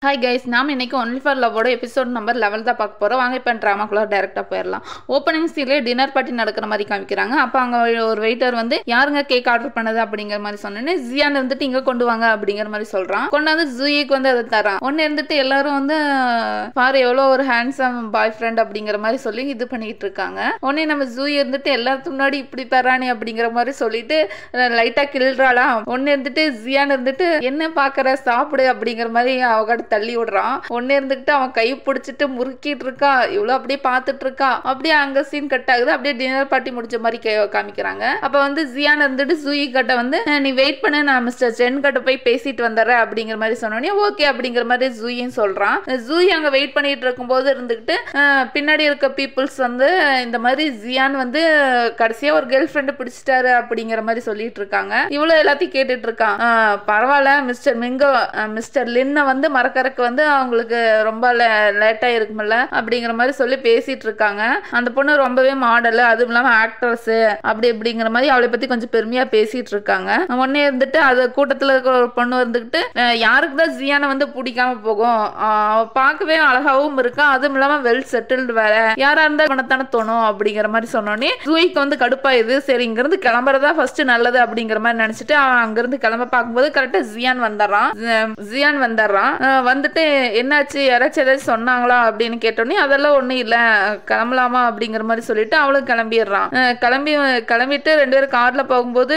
Hi guys, நாம் இன்னைக்கு only for லவ்வோட episode number 11 தான் பார்க்க போகிறோம். வாங்க இப்போ ட்ராமாக்குள்ள டேரெக்டாக போயிடலாம். ஓப்பனிங் சீன்லேயே டின்னர் பார்ட்டி நடக்கிற மாதிரி காமிக்கிறாங்க. அப்போ அங்கே ஒரு வெயிட்டர் வந்து யாருங்க கேக் ஆர்டர் பண்ணது அப்படிங்கிற மாதிரி சொன்னேன்னு ஜியான் இருந்துட்டு இங்கே கொண்டு வாங்க அப்படிங்கிற மாதிரி சொல்கிறான். கொண்டாந்து ஜூயிக்கு வந்து அதை தரான். ஒன்று இருந்துட்டு எல்லாரும் வந்து பாரு எவ்வளோ ஒரு ஹேண்ட்ஸம் பாய் ஃப்ரெண்ட் அப்படிங்கிற மாதிரி சொல்லி இது பண்ணிக்கிட்டு இருக்காங்க. உடனே நம்ம ஜூயி இருந்துட்டு எல்லாத்துக்கு முன்னாடி இப்படி தரானே அப்படிங்கிற மாதிரி சொல்லிட்டு லைட்டாக கிள்றாளாம். ஒன்று இருந்துட்டு ஜியான் இருந்துட்டு என்ன பார்க்குற சாப்பிடு அப்படிங்கிற மாதிரி அவகிட்ட தள்ளி விடுறான். ஒன்னு இருந்துகிட்டு அவன் கை பிடிச்சிட்டு முறுக்கிட்டு இருக்கா. இவ்வளவு அப்படியே பார்த்துட்டு இருக்கா. அப்படியே அங்க சீன் கட் ஆகுது. அப்படியே டின்னர் பார்ட்டி முடிச்ச மாதிரி காமிக்கிறாங்க. அப்ப வந்து ஜியான் இருந்துட்டு ஜூயி கிட்ட வந்து நீ வெயிட் பண்ணு, நான் மிஸ்டர் சென் கிட்ட போய் பேசிட்டு வந்துடுறேன் அப்படிங்கிற மாதிரி சொன்னோடனே ஓகே அப்படிங்கிற மாதிரி ஜூயின்னு சொல்றான். ஜூயி அங்க வெயிட் பண்ணிட்டு இருக்கும் போது இருந்துகிட்டு பின்னாடி இருக்க பீப்புள்ஸ் வந்து இந்த மாதிரி ஜியான் வந்து கடைசியா ஒரு கேர்ள் ஃப்ரெண்டு பிடிச்சிட்டாரு அப்படிங்கிற மாதிரி சொல்லிட்டு இருக்காங்க. இவ்வளவு எல்லாத்தையும் கேட்டுட்டு இருக்கான். பரவாயில்ல மிஸ்டர் மிங்கோ, மிஸ்டர் லின்ன வந்து மறக்கறக்கு வந்து அவங்களுக்கு ரொம்ப லேட்டா இருக்கும்ல அப்படிங்கிற மாதிரி சொல்லி பேசிட்டு இருக்காங்க. அந்த பொண்ணு ரொம்பவே மாடல், அதுவும் இல்லாம ஆக்ட்ரஸ் அப்படி அப்படிங்கிற மாதிரி அவளை பத்தி கொஞ்சம் பெருமையா பேசிட்டு இருக்காங்க. உடனே இருந்துட்டு அது கூட்டத்துல இருக்க ஒரு பொண்ணு இருந்துகிட்டு யாருக்குதான் ஜியானை வந்து பிடிக்காம போகும், அவ பார்க்கவே அழகாவும் இருக்கா, அதுவும் இல்லாம வெல் செட்டில்டு வேற, யாரா இருந்தா பணத்தானே தோணும் அப்படிங்கிற மாதிரி சொன்னோடனே ஜூயிக்கு வந்து கடுப்பாயுது. சரி இங்க இருந்து கிளம்புறதா ஃபர்ஸ்ட் நல்லது அப்படிங்கிற மாதிரி நினைச்சிட்டு அவன் அங்க இருந்து கிளம்ப பார்க்கும்போது கரெக்டா ஜியான் வந்துடுறான். வந்துட்டு என்னாச்சு, யாராச்சும் ஏதாச்சும் சொன்னாங்களா அப்படின்னு கேட்டோன்னே அதெல்லாம் ஒண்ணும் இல்ல, கிளம்பலாமா அப்படிங்கிற மாதிரி சொல்லிட்டு அவளும் கிளம்பிடுறான். கிளம்பிட்டு ரெண்டு பேரும் கார்ல போகும்போது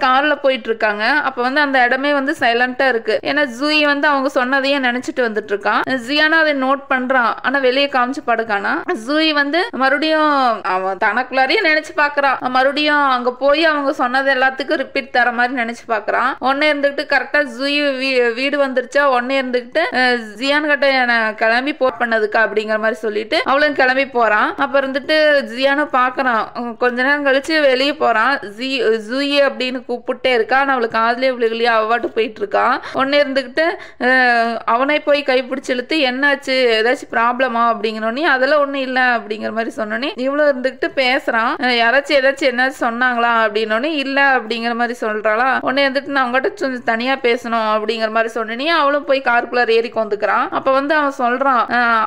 கார்ல போயிட்டு இருக்காங்க. அப்ப வந்து அந்த இடமே வந்து சைலண்டா இருக்கு. ஏன்னா ஜூயி வந்து அவங்க சொன்னதையே நினைச்சிட்டு வந்துட்டு இருக்கான். ஜியானா அதை நோட் பண்றான். ஆனா வெளியே காமிச்சு படுக்கானா. ஜூயி வந்து மறுபடியும் அவன் தனக்குள்ளாரையே நினைச்சு பாக்குறான். மறுபடியும் அங்க போய் அவங்க சொன்னது எல்லாத்துக்கும் ரிப்பீட் தர மாதிரி நினைச்சு பாக்குறான். ஒன்னே இருந்துகிட்டு கரெக்டா ஜூயி வீடு வந்துருச்சா. ஒன்னே இருந்துகிட்டு ஜியான் கிட்ட கிளம்பி போட் பண்ணதுக்கா அப்படிங்கிற மாதிரி சொல்லிட்டு அவளும் கிளம்பி போறான். அப்ப இருந்துட்டு ஜியானும் பாக்குறான். கொஞ்ச நேரம் கழிச்சு வெளியே போறான். ஜூயி அப்படின்னு கூப்பிட்டே இருக்கா. அவளுக்கு காதுலயே விழுகலையா, அவ்வாட்டு போயிட்டு இருக்கான். ஒன்னு இருந்துகிட்டு அவனை போய் கைப்பிடிச்சு இழுத்து என்னாச்சு, ஏதாச்சும் ப்ராப்ளமா அப்படிங்கிறோன்னே அதெல்லாம் ஒண்ணும் இல்ல அப்படிங்கிற மாதிரி சொன்னோன்னே இவ்வளவு இருந்துகிட்டு பேசுறான். யாராச்சும் ஏதாச்சும் என்னாச்சும் சொன்னாங்களா அப்படின்னோடனே இல்ல அப்படிங்கிற மாதிரி சொல்றாளா. உடனே இருந்துட்டு நான் அவங்ககிட்ட கொஞ்சம் தனியா பேசணும் அப்படிங்கிற மாதிரி சொன்னேனே அவளும் போய் காருக்குள்ள ஏறி வந்துக்கிறான். அப்ப வந்து அவன் சொல்றான்,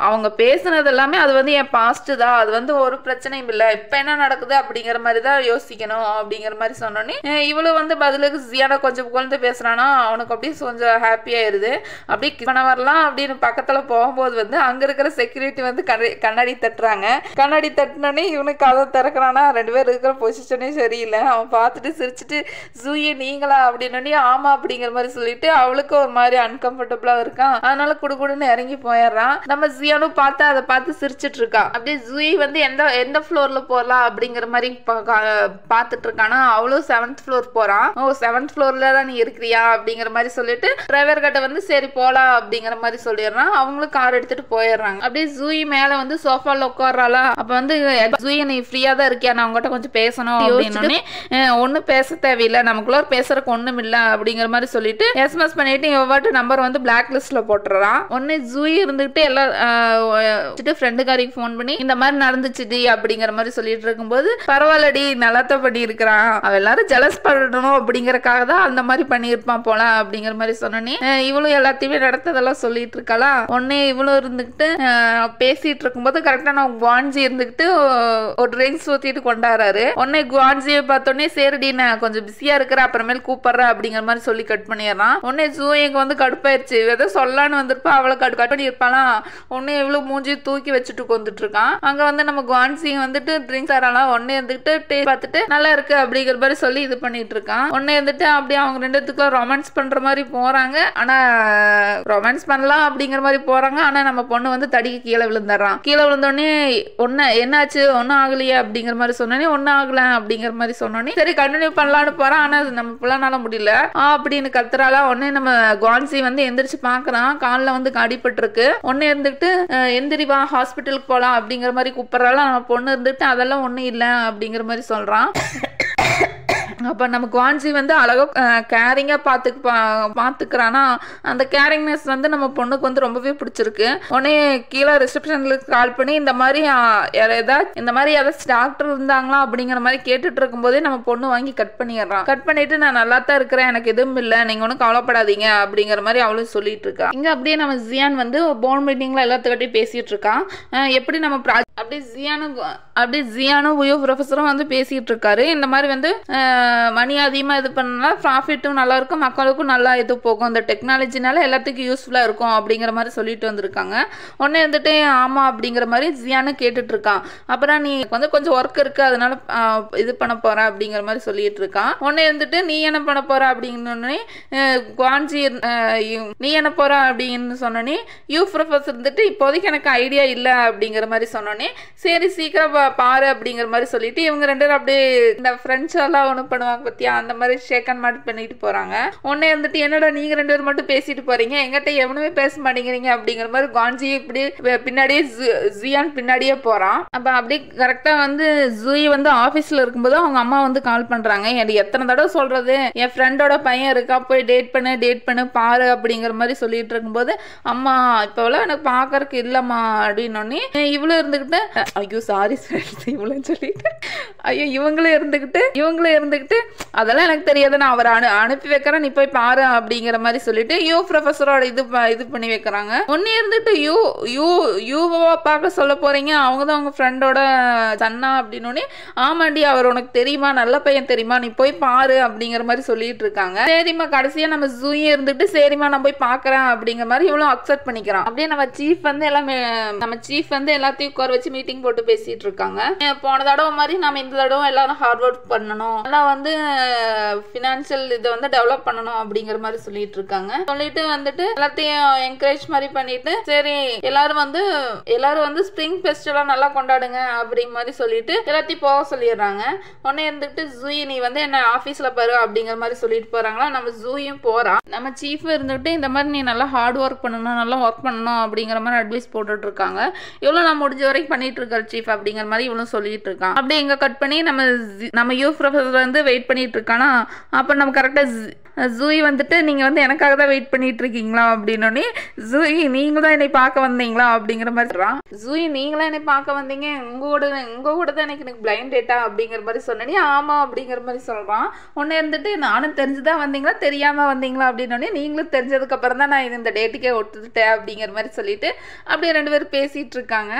அவங்க பேசுனது எல்லாமே அது வந்து என் பாஸ்ட் தான், அது வந்து ஒரு பிரச்சனையும் இல்ல, இப்ப என்ன நடக்குது அப்படிங்கிற மாதிரி தான் யோசிக்கணும் அப்படிங்கிற மாதிரி சொன்னோன்னே இவ்வளவு வந்து பதிலுக்கு ஜியானா கொஞ்சம் குழந்தை பேசுறானா. அவனுக்கு அப்படியே கொஞ்சம் ஹாப்பி ஆயிருது. அப்படியே பண்ண வரலாம் அப்படின்னு பக்கத்துல போகும்போது வந்து அங்க இருக்கிற செக்யூரிட்டி வந்து கண்ணாடி தட்டுறாங்க. கண்ணாடி தட்டினோடனே இவனுக்கு கதை திறக்கிறானா. ரெண்டு பேர் இருக்கிற பொசிஷனே சரியில்லை. அவன் பார்த்துட்டு சிரிச்சுட்டு ஜூயி நீங்களா அப்படின்னோடனே ஆமா அப்படிங்கிற மாதிரி சொல்லிட்டு அவளுக்கு ஒரு மாதிரி அன்கம்ஃபர்டபுளா இருக்கான். அதனால குடுகுடுன்னு இறங்கி போயிடுறான். நம்ம ஜியானும் பார்த்து அதை பார்த்து சிரிச்சிட்டு இருக்கா. அப்படியே ஜூயி வந்து எந்த ஃப்ளோர்ல போறலாம் அப்படிங்கிற மாதிரி பார்த்துட்டு இருக்கானா. அவளும் 7th ஃப்ளோர் போறான். ஓ 7th ஃப்ளோர்ல தான் நீ இருக்கிறியா அப்படிங்கிற மாதிரி சொல்லிட்டு டிரைவர் கிட்ட வந்து சரி போலாம் அப்படிங்கிற மாதிரி சொல்லிடுறான். அவங்களும் கார் எடுத்துட்டு போயிடுறாங்க. அப்படியே ஜூயி மேல வந்து சோஃபால உட்கார்றாளா. அப்ப வந்து ஜூயி நீ ஃப்ரீயா தான் இருக்கியா, நான் உங்ககிட்ட கொஞ்சம் பேசணும் அப்படின்னு. ஒன்னும் பேச தேவையில்லை, நமக்குள்ள பேசுறதுக்கு ஒண்ணும் இல்ல அப்படிங்கிற மாதிரி சொல்லிட்டு எஸ்எம்எஸ் பண்ணிட்டு இவட்டு நம்பர் வந்து பிளாக் லிஸ்ட்ல போட்டுறான். ஒன்னு ஜூயி இருந்துகிட்டு எல்லாம் ஃப்ரெண்டுக்காரிக்கு போன் பண்ணி இந்த மாதிரி நடந்துச்சுடி அப்படிங்கிற மாதிரி சொல்லிட்டு இருக்கும்போது பரவாயில்லடி நல்லாத்த பண்ணி இருக்கிறான், அவ எல்லாரும் ஜெலஸ் பண்ணணும் அப்படிங்கறக்காக தான் அந்த மாதிரி பண்ணிருப்பான் போல அப்படிங்கிற மாதிரி சொன்னோன்னே இவளும் எல்லாத்தையுமே நடத்ததெல்லாம் சொல்லிட்டு இருக்காளா. உடனே இவளும் இருந்துகிட்டு பேசிட்டு இருக்கும்போது கரெக்டா நான் குவான்ஜி இருந்துகிட்டு ஒரு ட்ரிங்க்ஸ் ஊத்திட்டு கொண்டாடுறாரு. உடனே குவான்ஜியை பார்த்தோன்னே சரிடி நான் கொஞ்சம் பிஸியா இருக்கிற அப்புறமேல் கூப்பிடுறேன் அப்படிங்கிற மாதிரி சொல்லி கட் பண்ணிடுறான். உடனே ஜூயிக்கு வந்து கடுப்பாயிருச்சு. ஏதோ சொல்லான்னு வந்திருப்பா, அவளை கட் பண்ணி இருப்பாளாம். உடனே இவ்வளவு மூஞ்சி தூக்கி வச்சுட்டு வந்துட்டு இருக்கான். அங்க வந்து நம்ம குவான்சி வந்துட்டு ட்ரிங்க்ஸ் தரலாம். உடனே வந்துட்டு பார்த்துட்டு நல்லா இருக்கு அப்படிங்கிற மாதிரி சொல்லி இது பண்ணிட்டு இருக்கான். உடனே வந்துட்டு அப்படியே அவங்க ரெண்டுத்துக்குள்ள ரொமான்ஸ் பண்ற மாதிரி போறாங்க. ஆனா ரொமான்ஸ் பண்ணலாம் அப்படிங்கிற மாதிரி போறாங்க. ஆனா நம்ம பொண்ணு வந்து தடிக்கு கீழே விழுந்துடுறான். கீழே விழுந்தோடனே என்னாச்சு ஒன்னும் ஆகலையே அப்படிங்கிற மாதிரி சொன்னோன்னே ஒன்னும் ஆகல அப்படிங்கிற மாதிரி சொன்னோன்னே சரி கண்டினியூ பண்ணலான்னு போறான். ஆனா நம்ம பிள்ளைனால முடியல அப்படின்னு கத்துறாளா. உடனே நம்ம குவான்சி வந்து எந்திரிச்சு பாக்குறான். காலில் வந்து அடிபட்டு இருக்கு. ஒன்னு இருந்துட்டு எந்திரி வா ஹாஸ்பிட்டலுக்கு போலாம் அப்படிங்கிற மாதிரி கூப்பிடுறாள். நம்ம பொண்ணு இருந்துட்டு அதெல்லாம் ஒண்ணும் இல்லை அப்படிங்கிற மாதிரி சொல்றான். அப்போ நம்ம குவான்ஜி வந்து அழகாக கேரிங்காக பார்த்துக்கிறானா அந்த கேரிங்னஸ் வந்து நம்ம பொண்ணுக்கு வந்து ரொம்பவே பிடிச்சிருக்கு. உடனே கீழே ரிசப்ஷனில் கால் பண்ணி இந்த மாதிரி ஏதாச்சும் டாக்டர் இருந்தாங்களா அப்படிங்கிற மாதிரி கேட்டுட்டு இருக்கும்போதே நம்ம பொண்ணு வாங்கி கட் பண்ணிடுறான். கட் பண்ணிட்டு நான் நல்லா தான் இருக்கிறேன், எனக்கு எதுவும் இல்லை, நீங்கள் ஒன்றும் கவலைப்படாதீங்க அப்படிங்கிற மாதிரி அவளும் சொல்லிட்டு இருக்கா. இங்கே அப்படியே நம்ம ஜியான் வந்து போர்ட் மீட்டிங்கில் எல்லாத்துக்கிட்டையும் பேசிட்டு இருக்கான். எப்படி நம்ம அப்படியே ஜியானும் உயோ ப்ரொஃபஸரும் வந்து பேசிட்டு இருக்காரு. இந்த மாதிரி வந்து மணி அதிகமாக இது பண்ணா ப்ராஃபிட்டும் நல்லா இருக்கும், மக்களுக்கும் நல்லா இது போகும், அந்த டெக்னாலஜினால எல்லாத்துக்கும் யூஸ்ஃபுல்லாக இருக்கும் அப்படிங்கிற மாதிரி சொல்லிட்டு வந்திருக்காங்க. உடனே வந்துட்டு ஆமாம் அப்படிங்கிற மாதிரி ஜியானு கேட்டுட்டு இருக்கான். அப்புறம் நீ வந்து கொஞ்சம் ஒர்க் இருக்கு அதனால இது பண்ண போற அப்படிங்கிற மாதிரி சொல்லிட்டு இருக்கான். உடனே வந்துட்டு நீ என்ன பண்ண போற அப்படின்னே குவான்ஜி நீ என்ன போற அப்படின்னு சொன்னோன்னே யூ ப்ரொஃபஸர் இருந்துட்டு இப்போதைக்கு எனக்கு ஐடியா இல்லை அப்படிங்கிற மாதிரி சொன்னோன்னே சரி சீக்கிரம் பாரு அப்படிங்கிற மாதிரி சொல்லிட்டு இவங்க ரெண்டு பேரும் அப்படியே இந்த ஃப்ரெண்ட்ஸ் எல்லாம் ஒன்று பண்ணுவாங்க பத்தியா அந்த மாதிரி ஷேக் அண்ட் மாட் பண்ணிட்டு போறாங்க. உடனே வந்துட்டு என்னடா நீங்க ரெண்டு பேரும் மட்டும் பேசிட்டு போறீங்க, எங்கிட்ட எவனுமே பேச மாட்டேங்கிறீங்க அப்படிங்கிற மாதிரி குவான்ஜி இப்படி பின்னாடியே ஜியான் பின்னாடியே போறான். அப்ப அப்படியே கரெக்டா வந்து ஜூயி வந்து ஆபீஸ்ல இருக்கும்போது அவங்க அம்மா வந்து கால் பண்றாங்க. எனக்கு எத்தனை தடவை சொல்றது, என் ஃப்ரெண்டோட பையன் இருக்கா, போய் டேட் பண்ணு பாரு அப்படிங்கிற மாதிரி சொல்லிட்டு இருக்கும்போது அம்மா இப்போலாம் எனக்கு பாக்கறதுக்கு இல்லம்மா அப்படின்னோடனே இவ்வளவு இருந்துகிட்டு ஐயோ சாரி இவ்வளவு சொல்லிட்டு ஐயோ இவங்களே இருந்துகிட்டு அதெல்லாம் எனக்கு தெரியாது, நான் அவரை அனுப்பி வைக்கிறேன், நீ போய் பாரு அப்படிங்கிற மாதிரி சொல்லிட்டு யூ ப்ரொஃபஸரோட இது பண்ணி வைக்கிறாங்க. ஒன்னே இருந்துட்டு யூவா பார்க்க சொல்ல போறீங்க, அவங்க தான் அவங்க ஃப்ரெண்டோட சன்னா அப்படின்னோடனே ஆமாண்டி அவர் உனக்கு தெரியுமா, நல்ல பையன் தெரியுமா, நீ போய் பாரு அப்படிங்கிற மாதிரி சொல்லிட்டு இருக்காங்க. சரிம்மா கடைசியா நம்ம ஜூயே இருந்துட்டு சரிம்மா நான் போய் பாக்குறேன் அப்படிங்கிற மாதிரி இவ்வளவு அக்செப்ட் பண்ணிக்கிறான். அப்படியே நம்ம சீஃப் வந்து எல்லாத்தையும் உட்கார வச்சு மீட்டிங் போட்டு பேசிட்டு இருக்காங்க. போன தடவை மாதிரி நம்ம இந்த தடவை எல்லாரும் ஹார்ட் ஒர்க் பண்ணணும், எல்லாம் வந்து ஃபினான்ஷியல் இதை வந்து டெவலப் பண்ணணும் அப்படிங்கிற மாதிரி சொல்லிட்டு இருக்காங்க. சொல்லிட்டு வந்துட்டு எல்லாத்தையும் என்கரேஜ் மாதிரி பண்ணிட்டு சரி எல்லாரும் வந்து ஸ்ப்ரிங் ஃபெஸ்டிவல் நல்லா கொண்டாடுங்க அப்படிங்கிற மாதிரி சொல்லிட்டு எல்லாத்தையும் போக சொல்லிடுறாங்க. உடனே இருந்துட்டு ஜூயி நீ வந்து என்ன ஆபீஸ்ல பாரு அப்படிங்கிற மாதிரி சொல்லிட்டு போறாங்களா. நம்ம ஜூயும் போறான். நம்ம சீஃப் இருந்துட்டு இந்த மாதிரி நீ நல்லா ஹார்ட் ஒர்க் பண்ணணும் அப்படிங்கிற மாதிரி அட்வைஸ் போட்டுட்டு இருக்காங்க. இவ்வளவு நான் முடிஞ்ச வரைக்கும் பண்ணிட்டு இருக்கேன் சீஃப் அப்படிங்கிற மாதிரி இவ்வளவு சொல்லிட்டு இருக்கான். அப்படியே எங்க கட் பண்ணி நம்ம யூ ப்ரொஃபஸர் வந்து வெயிட் பண்ணிட்டு இருக்கானா. அப்ப நம்ம கரெக்டா ஜூயி வந்துட்டு நீங்க வந்து எனக்காக தான் வெயிட் பண்ணிட்டு இருக்கீங்களா அப்படின்னோடனே ஜூயி நீங்க தான் என்னை பார்க்க வந்தீங்களா அப்படிங்கிற மாதிரி ஜூயி நீங்களா என்னை பார்க்க வந்தீங்க, உங்க கூட தான் எனக்கு பிளைண்ட் டேட்டா அப்படிங்கிற மாதிரி சொன்னே. ஆமா அப்படிங்கிற மாதிரி சொல்றான். உடனே இருந்துட்டு நானும் தெரிஞ்சுதான் வந்தீங்களா தெரியாம வந்தீங்களா அப்படின்னோடனே நீங்களும் தெரிஞ்சதுக்கு அப்புறம் தான் நான் இந்த டேட்டுக்கே ஒத்துட்டேன் அப்படிங்கிற மாதிரி சொல்லிட்டு அப்படியே ரெண்டு பேரும் பேசிட்டு இருக்காங்க.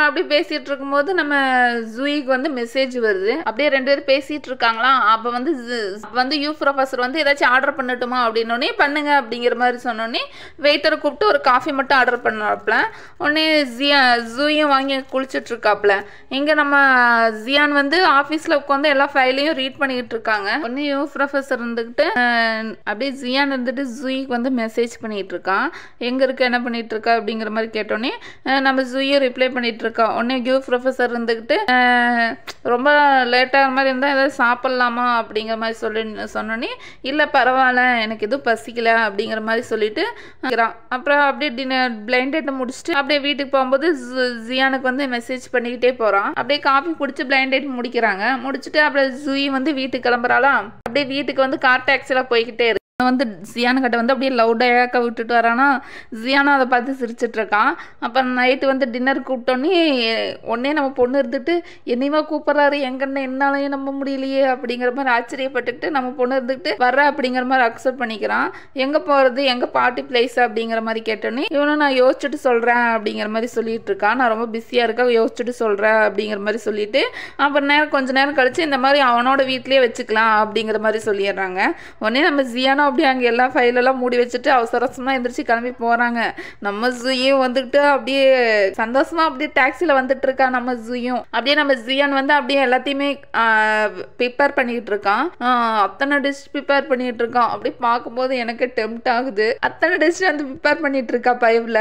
அப்படி பேசிட்டு இருக்கும்போது நம்ம ஜூயிக்கு வந்து மெசேஜ் வருது. அப்படியே ரெண்டு பேரும் பேசிட்டு இருக்காங்களா. அப்ப வந்து யூ ப்ரொஃபஸர் வந்து ஏதாச்சும் ஆர்டர் பண்ணட்டுமா அப்படின்னோடனே பண்ணுங்க அப்படிங்கிற மாதிரி சொன்னோடனே வெயிட்டரை கூப்பிட்டு ஒரு காஃபி மட்டும் ஆர்டர் பண்ணாப்ல. உடனே ஜூயும் வாங்கி குளிச்சுட்டு இருக்காப்ல. இங்க நம்ம ஜியான் வந்து ஆபீஸ்ல உட்காந்து எல்லா ஃபைலையும் ரீட் பண்ணிட்டு இருக்காங்க. உடனே யூ ப்ரொஃபஸர் இருந்துகிட்டு அப்படியே ஜியான் இருந்துட்டு ஜூயிக்கு வந்து மெசேஜ் பண்ணிட்டு இருக்கான். எங்க இருக்க என்ன பண்ணிட்டு இருக்கா அப்படிங்கிற மாதிரி கேட்டோடனே நம்ம ஜூயும் ரிப்ளை பண்ணிட்டு இருக்கா. உடனே யூ ப்ரொஃபஸர் இருந்துகிட்டு ரொம்ப லேட்டாக மாதிரி இருந்தால் ஏதாவது சாப்பிட்லாமா அப்படிங்கிற மாதிரி சொன்னோன்னே இல்லை பரவாயில்ல எனக்கு எதுவும் பசிக்கல அப்படிங்கிற மாதிரி சொல்லிட்டு அப்புறம் அப்படியே பிளைண்ட் டேட்டை முடிச்சுட்டு அப்படியே வீட்டுக்கு போகும்போது ஜியானுக்கு வந்து மெசேஜ் பண்ணிக்கிட்டே போகிறான். அப்படியே காஃபி குடிச்சு பிளைண்ட் டேட் முடிக்கிறாங்க. முடிச்சுட்டு அப்படியே ஜூயி வந்து வீட்டுக்கு கிளம்புறாளா. அப்படியே வீட்டுக்கு வந்து கார் டாக்ஸியில் போய்கிட்டே இருக்கு. வந்து ஜியானு கிட்ட வந்து அப்படியே லவுடாக விட்டுட்டு வரானா. ஜியானா அதை பார்த்து சிரிச்சிட்டு இருக்கான். அப்புறம் நைட்டு வந்து டின்னர் கூப்பிட்டோன்னே நம்ம பொண்ணு இருந்துட்டு என்னையுமா கூப்பிட்றாரு எங்கன்னா என்னாலையும் நம்ப முடியலையே அப்படிங்கிற மாதிரி ஆச்சரியப்பட்டுக்கிட்டு நம்ம பொண்ணு இருந்துக்கிட்டு வர்ற அப்படிங்கிற மாதிரி அக்செப்ட் பண்ணிக்கிறான். எங்கே போகிறது எங்கே பார்ட்டி பிளேஸ் அப்படிங்கிற மாதிரி கேட்டோன்னே இவனும் நான் யோசிச்சுட்டு சொல்கிறேன் அப்படிங்கிற மாதிரி சொல்லிட்டு இருக்கான். நான் ரொம்ப பிஸியாக இருக்கேன் யோசிச்சுட்டு சொல்கிறேன் அப்படிங்கிற மாதிரி சொல்லிட்டு அப்புறம் கொஞ்ச நேரம் கழிச்சு இந்த மாதிரி அவனோட வீட்லேயே வச்சுக்கலாம் அப்படிங்கிற மாதிரி சொல்லிடுறாங்க. உடனே நம்ம ஜியானா அப்படியே அங்கே எல்லா ஃபைலெல்லாம் மூடி வச்சுட்டு அவசரமாக எந்திரிச்சு கிளம்பி போகிறாங்க. நம்ம ஜூயும் வந்துட்டு அப்படியே சந்தோஷமா அப்படியே டாக்ஸியில் வந்துட்டு இருக்கா. நம்ம ஜூயும் அப்படியே நம்ம ஜியான் வந்து அப்படியே எல்லாத்தையுமே ப்ரிப்பேர் பண்ணிட்டு இருக்கான். அத்தனை டிஷ் ப்ரிப்பேர் பண்ணிட்டு இருக்கான். அப்படி பார்க்கும்போது எனக்கு டெம்ப்ட் ஆகுது. அத்தனை டிஷ் வந்து ப்ரிப்பேர் பண்ணிட்டு இருக்கா பைவ்ல.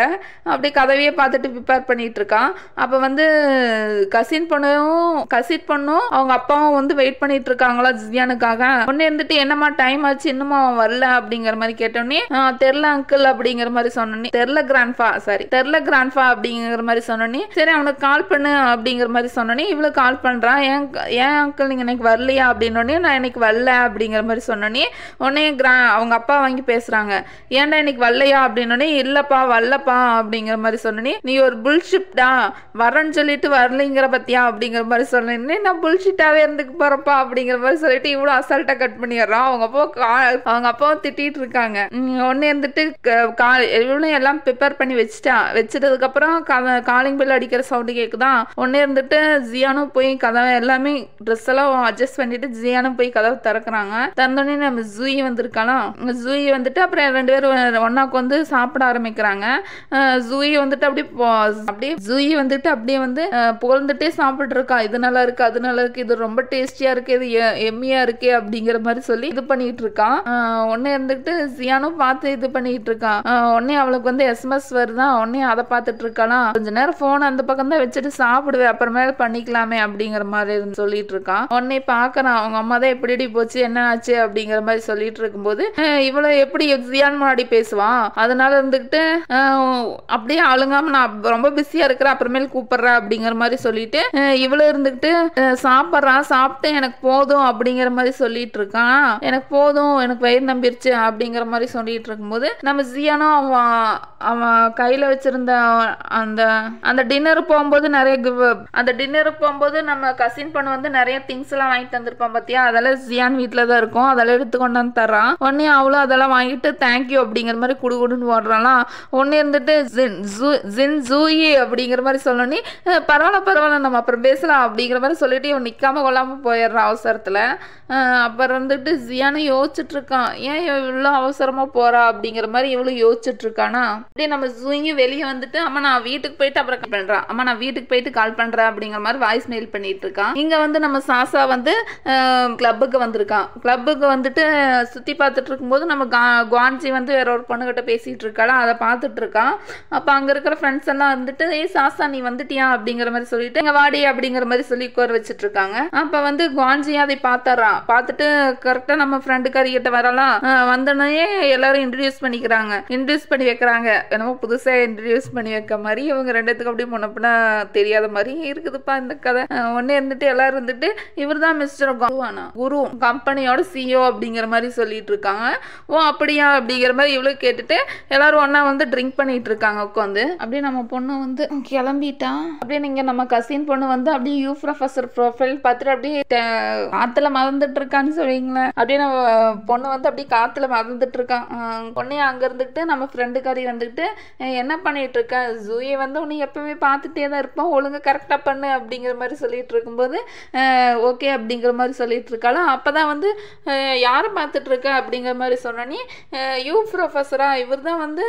அப்படியே கதவையே பார்த்துட்டு ப்ரிப்பேர் பண்ணிட்டு இருக்கான். அப்போ வந்து கசின் பொண்ணும் அவங்க அப்பாவும் வந்து வெயிட் பண்ணிட்டு இருக்காங்களா ஜியானுக்காக. ஒன்னே இருந்துட்டு என்னம்மா டைம் ஆச்சு இன்னுமா வரல வரல அப்படிங்கிற மாதிரி கேட்டோன்னே தெரியல அங்கிள் அப்படிங்கிற மாதிரி சொன்னோன்னே தெரியல கிராண்ட்ஃபா அப்படிங்கிற மாதிரி சொன்னோன்னே சரி அவனுக்கு கால் பண்ணு அப்படிங்கிற மாதிரி சொன்னோன்னே இவ்வளவு கால் பண்றான். ஏன் அங்கிள் நீங்க இன்னைக்கு வரலையா அப்படின்னோடனே நான் இன்னைக்கு வரல அப்படிங்கிற மாதிரி சொன்னோன்னே உடனே அவங்க அப்பா வாங்கி பேசுறாங்க. ஏன்டா இன்னைக்கு வரலையா அப்படின்னோடனே இல்லப்பா வரலப்பா அப்படிங்கிற மாதிரி சொன்னோன்னே நீ ஒரு புல்ஷிப்டா வரேன்னு சொல்லிட்டு வரலைங்கிற பத்தியா அப்படிங்கிற மாதிரி சொன்னேன்னே நான் புல்ஷிட்டாவே இருந்துக்கு போறப்பா அப்படிங்கிற மாதிரி சொல்லிட்டு இவ்வளவு அசால்ட்டா கட் பண்ணிடுறான். அவங்க அப்பாவும் திட்டிட்டு இருக்காங்க. உடனே இருந்துட்டு இவ்வளவு எல்லாம் ப்ரிப்பேர் பண்ணி வச்சிட்டதுக்கு அப்புறம் காலிங் பெல் அடிக்கிற சவுண்டு கேக்குதான். உடனே இருந்துட்டு ஜியானும் போய் கதவை எல்லாமே ட்ரெஸ் எல்லாம் அட்ஜஸ்ட் பண்ணிட்டு ஜியானும் போய் கதவை திறக்கிறாங்க. திறந்தோடனே நம்ம ஜூயி வந்திருக்கலாம். ஜூயி வந்துட்டு அப்புறம் 2 பேரும் ஒன்னாக்கு வந்து சாப்பிட ஆரம்பிக்கிறாங்க. ஜூயி வந்துட்டு அப்படியே வந்து புகழ்ந்துட்டே சாப்பிட்டு இருக்கா. இது நல்லா இருக்கு, அது நல்லா இருக்கு, இது ரொம்ப டேஸ்டியா இருக்கு, இது எம்மியா இருக்கு அப்படிங்கிற மாதிரி சொல்லி இது பண்ணிட்டு இருக்கான். உடனே இருந்துட்டு ஜியானும் பார்த்து இது பண்ணிட்டு இருக்கான். உடனே அவளுக்கு வந்து எஸ்எம்எஸ் வருதான். உடனே அதை பார்த்துட்டு இருக்கலாம். கொஞ்ச நேரம் போன் அந்த பக்கம் தான் வச்சுட்டு சாப்பிடுவேன், அப்புறமேல பண்ணிக்கலாமே அப்படிங்கிற மாதிரி சொல்லிட்டு இருக்கான். உடனே பாக்குறான் அவங்க அம்மா தான் எப்படி போச்சு என்ன ஆச்சு அப்படிங்கிற மாதிரி சொல்லிட்டு இருக்கும்போது இவ்வளவு எப்படி ஜியான் முன்னாடி பேசுவான். அதனால இருந்துகிட்டு அப்படியே அழுங்காம நான் ரொம்ப பிஸியா இருக்கிறேன் அப்புறமேல் கூப்பிடுறேன் அப்படிங்கிற மாதிரி சொல்லிட்டு இவ்வளவு இருந்துகிட்டு சாப்பிட்டு எனக்கு போதும் அப்படிங்கிற மாதிரி சொல்லிட்டு இருக்கான். எனக்கு போதும், எனக்கு வயிறு நம்பிருச்சு அப்படிங்கிற மாதிரி சொல்லிட்டு இருக்கும்போது நம்ம ஜியானும் அவன் கையில வச்சிருந்த அந்த டின்னருக்கு போகும்போது நம்ம கசின் பொண்ணு வந்து நிறைய திங்ஸ் எல்லாம் வாங்கி தந்திருப்பான் பாத்தியா, அதெல்லாம் ஜியான் வீட்டுல தான் இருக்கும். அதெல்லாம் எடுத்து கொண்டாந்து தர்றான். உடனே அவளும் அதெல்லாம் வாங்கிட்டு தேங்க்யூ அப்படிங்கிற மாதிரி குடுன்னு ஓடுறாலாம். உடனே இருந்துட்டு ஜூயி அப்படிங்கிற மாதிரி சொல்லி பரவாயில்ல நம்ம அப்புறம் பேசலாம் அப்படிங்கிற மாதிரி சொல்லிட்டு இவன் நிக்காம கொள்ளாம போயிடுறான் அவசரத்துல. அப்புறம் வந்துட்டு ஜியானு யோசிச்சுட்டு இருக்கான், ஏன் இவ்வளவு அவசரமா போறா அப்படிங்கிற மாதிரி இவ்வளவு யோசிச்சுட்டு இருக்கானா. அப்படியே நம்ம ஜூயி வெளியே வந்துட்டு அம்மா நான் வீட்டுக்கு போயிட்டு அப்புறம் கால் பண்றான், அம்மா நான் வீட்டுக்கு போயிட்டு கால் பண்றேன் அப்படிங்கிற மாதிரி வாய்ஸ் மெயில் பண்ணிட்டு இருக்கான். இங்க வந்து நம்ம சாசா வந்து கிளப்புக்கு வந்திருக்கான். கிளப்புக்கு வந்துட்டு சுத்தி பார்த்துட்டு இருக்கும்போது நம்ம குவான்ஜி வந்து வேற ஒரு பொண்ணுகிட்ட பேசிட்டு இருக்காளா, அதை பார்த்துட்டு இருக்கான். அப்ப அங்க இருக்கிற ஃப்ரெண்ட்ஸ் எல்லாம் வந்துட்டு ஏய் சாசா நீ வந்துட்டியா அப்படிங்கிற மாதிரி சொல்லிட்டு இங்க வாடி அப்படிங்கிற மாதிரி சொல்லி உட்கார வச்சுட்டு இருக்காங்க. அப்ப வந்து குவான்ஜி அதை பார்த்துறான். பார்த்துட்டு கரெக்டா நம்ம ஃப்ரெண்டுக்காரி கிட்ட வரலாம். வந்தோடனே எல்லாரும் இன்ட்ரடியூஸ் பண்ணி வைக்கிறாங்க. என்னமோ புதுசா இன்ட்ரடியூஸ் பண்ணி வைக்க மாதிரி இவங்க ரெண்டுத்துக்கு அப்படியே முன்னப்பினா தெரியாத மாதிரி இருக்குதுப்பா இந்த கதை. உடனே இருந்துட்டு எல்லாரும் இருந்துட்டு இவர் தான் மிஸ்டர் குரு கம்பெனியோட சிஇஓ அப்படிங்கிற மாதிரி சொல்லிட்டு இருக்காங்க. ஓ அப்படியா அப்படிங்கிற மாதிரி இவ்வளவு கேட்டுட்டு எல்லாரும் ஒன்னா வந்து ட்ரிங்க் பண்ணிட்டு இருக்காங்க உட்காந்து. அப்படியே நம்ம பொண்ணு வந்து கிளம்பிட்டா. அப்படியே நீங்க நம்ம கசின் பொண்ணு வந்து அப்படியே யூ ப்ரொஃபசர் ப்ரொஃபைல் பார்த்துட்டு அப்படியே காத்துல மறந்துட்டு இருக்கான்னு சொல்லுவீங்களேன். அப்படியே நம்ம பொண்ணு வந்து அப்படியே காத்துல மறந்துட்டு இருக்கான். பொண்ணையும் அங்க இருந்துட்டு நம்ம ஃப்ரெண்டுக்காரி வந்துட்டு என்ன பண்ணிட்டு இருக்க, ஜூயை வந்து உன்னை எப்பவுமே பார்த்துட்டே தான் இருப்போம், ஒழுங்கு கரெக்டா பண்ணு அப்படிங்கிற மாதிரி சொல்லிட்டு இருக்கும்போது ஓகே அப்படிங்கிற மாதிரி சொல்லிட்டு இருக்காளா. அப்பதான் வந்து யாரை பார்த்துட்டு இருக்க அப்படிங்கிற மாதிரி சொன்னோன்னே யூ ப்ரொஃபஸரா இவர் தான் வந்து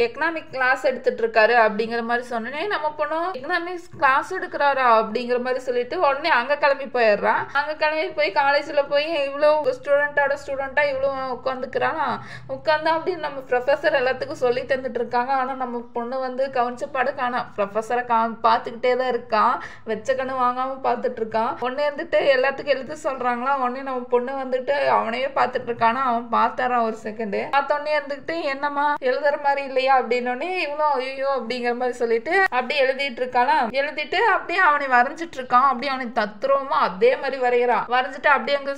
எக்கனாமிக் கிளாஸ் எடுத்துட்டு இருக்காரு அப்படிங்கிற மாதிரி சொன்னோன்னே நம்ம பொண்ணும் எக்கனாமிக்ஸ் கிளாஸ் எடுக்கிறாரா அப்படிங்கிற மாதிரி சொல்லிட்டு உடனே அங்க கிளம்பி போயிடுறான். அங்க கிளம்பி போய் காலேஜ்ல போய் இவ்வளவு ஸ்டூடெண்டா இவ்வளவு உட்காந்துக்கிறானா. உட்காந்து அப்படின்னு நம்ம ப்ரொஃபஸர் எல்லாத்துக்கும் சொல்லி தந்துட்டு இருக்காங்க. ஆனா நம்ம பொண்ணு வந்து கவனிச்ச பாடு காணா. ப்ரொஃபஸரை பார்த்துக்கிட்டே தான் இருக்கான், வெச்ச கண்ணு வாங்காம பார்த்துட்டு இருக்கான். உடனே வந்துட்டு எல்லாத்துக்கும் எழுத சொல்றாங்களா. உடனே நம்ம பொண்ணு வந்துட்டு அவனையே பார்த்துட்டு இருக்கானா. அவன் பார்த்தாரான் ஒரு செகண்ட். பார்த்தோன்னே இருந்துகிட்டு என்னம்மா எழுதுற மாதிரி இல்லையா அப்படின்னோடனே இவ்வளோ ஐயோ அப்படிங்கிற மாதிரி சொல்லிட்டு அப்படியே எழுதிட்டு இருக்கானா. எழுதிட்டு அப்படியே அவனை வரைஞ்சிட்டு இருக்கான். அப்படியே அவனை தத்துருவமா அதே மாதிரி வரைகிறான். வரைஞ்சிட்டு அப்படியே அங்க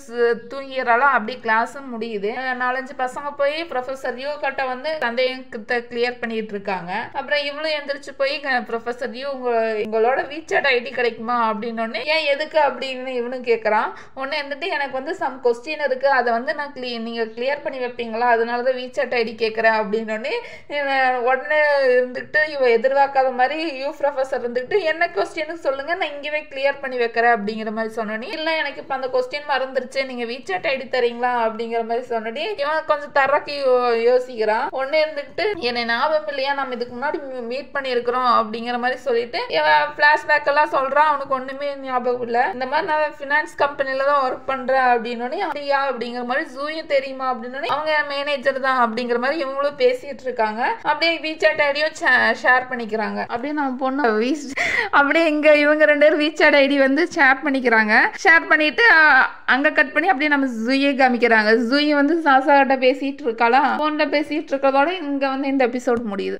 தூங்கிடுறாளா. அப்படியே கிளாஸும் முடியுது. 4-5 பசங்க போய் ப்ரொஃபசர் யூ கிட்ட வந்து சந்தேகத்தை கிளியர் பண்ணிட்டு இருக்காங்க. அப்புறம் இவ்வளவு எந்திரிச்சு போய் ப்ரொஃபசர் யூ உங்களோட வீச்சாட் ஐடி கிடைக்குமா அப்படின்னோடனே ஏன் எதுக்கு அப்படின்னு இவனும் கேட்கறான். உடனே வந்துட்டு எனக்கு வந்து சம் கொஸ்டின் இருக்கு, அதை வந்து நான் நீங்க கிளியர் பண்ணி வைப்பீங்களா, அதனாலதான் வீச்சாட் ஐடி கேட்கறேன் அப்படின்னோடனே உடனே இருந்துட்டு இவ எதிர்பார்க்காத மாதிரி யூ ப்ரொஃபசர் இருந்துட்டு என்ன கொஸ்டின் சொல்லுங்க நான் இங்கேயே கிளியர் பண்ணி வைக்கிறேன் அப்படிங்கிற மாதிரி சொன்னோன்னே இல்ல எனக்கு இப்ப அந்த கொஸ்டின் மறந்துருச்சு, நீங்க வீச்சாட் ஐடி தரீங்களா அப்படிங்கிற மாதிரி சொன்னோடனே இவன் கொஞ்சம் தரக்கு யோசிக்கிறான். உடனே இருந்துட்டு என்னை ஞாபகம் இல்லையா நம்ம இதுக்கு முன்னாடி மீட் பண்ணி இருக்கிறோம் அப்படிங்கிற மாதிரி சொல்லிட்டு இவன் பிளாஷ்பேக் எல்லாம் சொல்றான். அவனுக்கு ஒண்ணுமே ஞாபகம் இல்ல. இந்த மாதிரி நான் பினான்ஸ் கம்பெனில தான் ஒர்க் பண்றேன் அப்படின்னோடனே அப்படியா அப்படிங்கிற மாதிரி ஜூயும் தெரியுமா அப்படின்னோடனே அவங்க மேனேஜர் தான் அப்படிங்கிற மாதிரி இவங்களும் பேசிட்டு இருக்காங்க. அப்படியே வீச்சாட் ஐடியும் ஷேர் பண்ணிக்கிறாங்க. அப்படியே நம்ம பொண்ணு அப்படியே இங்க இவங்க 2 பேரும் வீச்சாட் ஐடி வந்து ஷேர் பண்ணிக்கிறாங்க. ஷேர் பண்ணிட்டு அங்க கட் பண்ணி அப்படியே நம்ம ஜூயை காமிக்கிறாங்க. ஜூயை வந்து சாசா கிட்ட பேசிட்டு இருக்காளா, போன்ல பேசிட்டு இருக்கறதோட இங்க வந்து இந்த எபிசோட் முடியுது.